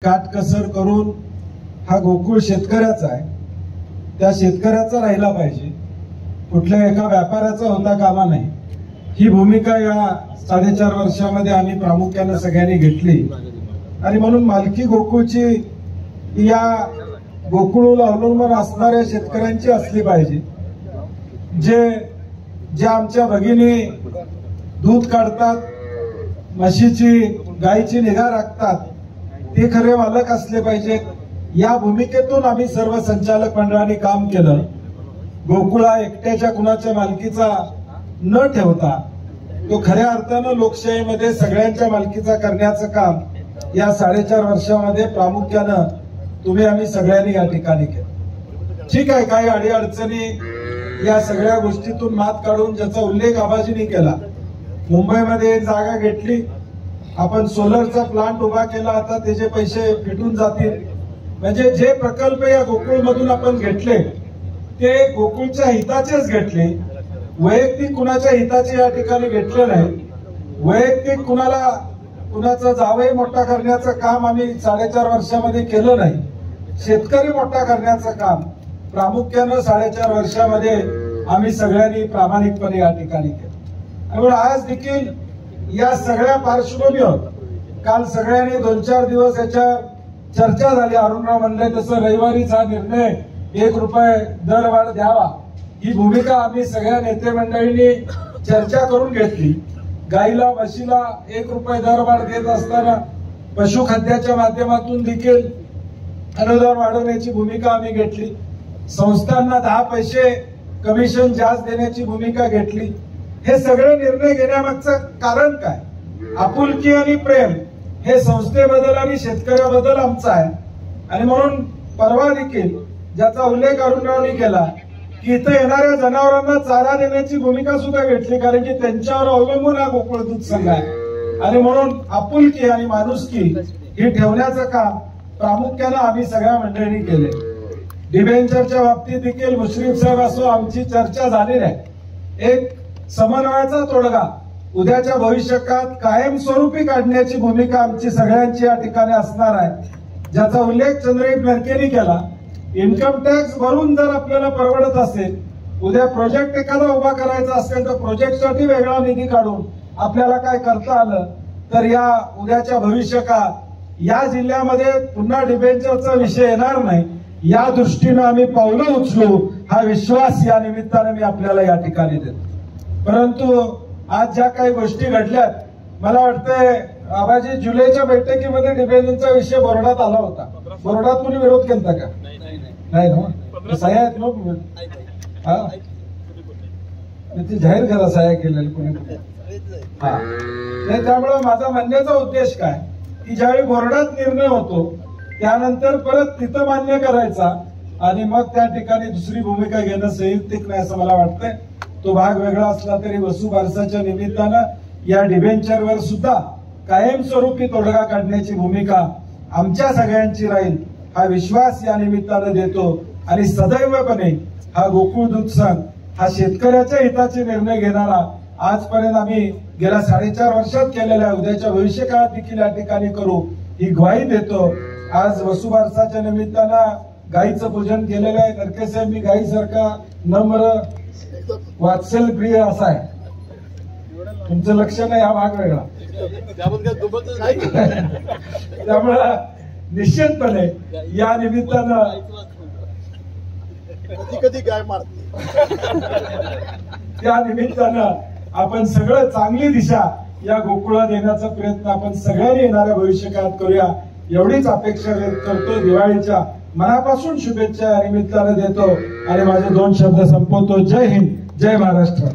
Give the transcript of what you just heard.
काटकसर करून हा गोकुळ शेतकऱ्याचा आहे, त्या शेतकऱ्याचा राहिला पाहिजे, कुठल्या एका व्यापाऱ्याचा होता कामा नाही। ही भूमिका या 4.5 वर्षामध्ये आम्ही प्रामुख्याने सगळ्यांनी घेतली आणि म्हणून मालकी गोकुळची या गोकुळला अवलंबून असणाऱ्या शेतकऱ्यांची असली पाहिजे। जे आमच्या भगिनी दूध काढतात, म्हशीची गायीची निगा राखतात, ते खरे मालक असले पाहिजेत। या भूमिकेतून आम्ही सर्व संचालक मंडळाने काम केलं। गोकुळा एकट्याच्या कुणाच्या मालकीचा न ठेवता तो खऱ्या अर्थानं लोकशाहीमध्ये सगळ्यांच्या मालकीचा करण्याचं काम या 4.5 वर्षामध्ये प्रामुख्यानं तुम्ही आम्ही सगळ्यांनी या ठिकाणी केलं। ठीक आहे, काही अडीअडचणी या सगळ्या गोष्टीतून मात काढून ज्याचा उल्लेख आबाजींनी केला, मुंबईमध्ये एक जागा घेतली, आपण सोलरचा प्लांट उभा केला, आता त्याचे पैसे भेटून जातील। म्हणजे जे प्रकल्प या गोकुळमधून आपण घेतले ते गोकुळच्या हिताचेच घेतले, वैयक्तिक कुणाच्या हिताचे या ठिकाणी घेतले नाही। वैयक्तिक कुणाचा जावई मोठा करण्याचं काम आम्ही 4.5 वर्षामध्ये केलं नाही। शेतकरी मोठा करण्याचं काम प्रामुख्यानं 4.5 वर्षामध्ये आम्ही सगळ्यांनी प्रामाणिकपणे या ठिकाणी केलं। त्यामुळे आज देखील या सगळ्या पार्श्वभूमीवर काल सगळ्यांनी 2-4 दिवस याच्या चर्चा झाली। अरुणराव म्हणले तसं रविवारीच हा निर्णय 1 रुपये दरवाढ द्यावा, ही भूमिका आम्ही सगळ्या नेते मंडळींनी चर्चा करून घेतली। गाईला म्हशीला 1 रुपये दरवाढ देत असताना पशुखाद्याच्या माध्यमातून देखील अनुदान वाढवण्याची भूमिका आम्ही घेतली। संस्थांना 10 पैसे कमिशन जास्त देण्याची भूमिका घेतली। हे सगळे निर्णय घेण्यामागचं कारण काय? आपुलकी आणि प्रेम हे संस्थेबद्दल आणि शेतकऱ्याबद्दल आमचं आहे। आणि म्हणून परवा देखील ज्याचा उल्लेख अरुणरावनी केला की इथं येणाऱ्या जनावरांना चारा देण्याची भूमिका सुद्धा घेतली, कारण की त्यांच्यावर अवलंबून हा गोकुळ दूध संघ आहे। आणि म्हणून आपुलकी आणि माणुसकी ही ठेवण्याचं काम प्रामुख्यानं आम्ही सगळ्या मंडळींनी केले। डिबेंचरच्या बाबतीत देखील मुश्रीफ साहेब असो आमची चर्चा झालेली आहे। एक समन्वयाचा तोडगा उद्याच्या भविष्यकाळात कायमस्वरूपी काढण्याची भूमिका आमची सगळ्यांची या ठिकाणी असणार आहे, ज्याचा उल्लेख चंद्रजीत मेरकेंनी केला। इन्कम टॅक्स भरून जर आपल्याला परवडत असेल, उद्या प्रोजेक्ट एखादा उभा करायचा असेल तर प्रोजेक्टसाठी वेगळा निधी काढून आपल्याला काय करता आलं तर या उद्याच्या भविष्यकाळात या जिल्ह्यामध्ये पुन्हा डिबेंचरचा विषय येणार नाही, या दृष्टीनं आम्ही पावलं उचलू, हा विश्वास या निमित्ताने मी आपल्याला या ठिकाणी देतो। परंतु आज ज्या काही गोष्टी घडल्यात, मला वाटतंय आबाजी जुलैच्या बैठकीमध्ये डिबेंचरचा विषय बोर्डात आला होता। बोर्डात कोणी विरोध केला का? नाही ना, सह्या आहेत ना? हा, ते जाहीर करा सह्या केलेल्या कोणी। हा, त्यामुळे माझा म्हणण्याचा उद्देश काय की ज्यावेळी बोर्डात निर्णय होतो त्यानंतर परत तिथं मान्य करायचा आणि मग त्या ठिकाणी दुसरी भूमिका घेणं संयुक्तिक नाही असं मला वाटतंय। तो भाग वेगळा असला तरी वसुबारसाच्या निमित्तानं या डिबेंचरवर सुद्धा कायमस्वरूपी तोडगा काढण्याची भूमिका आमच्या सगळ्यांची राहील, हा विश्वास या निमित्तानं देतो। आणि सदैवपणे हा गोकुळ दूध संघ हा शेतकऱ्याच्या हिताचे निर्णय घेणारा आजपर्यंत आम्ही गेल्या 4.5 वर्षात केलेल्या उद्याच्या भविष्यकाळात देखील या ठिकाणी करू, ही ग्वाही देतो। आज वसुबारसाच्या निमित्तानं गाईचं पूजन केलेलं आहे। नरके साहेब, मी गाईसारखा नम्र वात्सल प्रिय असा आहे, तुमचं लक्ष नाही, हा भाग वेगळा। त्यामुळं निश्चितपणे या निमित्तानं कधी गाय मारते, त्या निमित्तानं आपण सगळं चांगली दिशा या गोकुळा देण्याचा प्रयत्न आपण सगळ्यांनी येणाऱ्या भविष्यकाळात करूया, एवढीच अपेक्षा व्यक्त करतो। दिवाळीच्या मनापासून शुभेच्छा या निमित्तानं देतो आणि माझे 2 शब्द संपवतो। जय हिंद, जय महाराष्ट्र।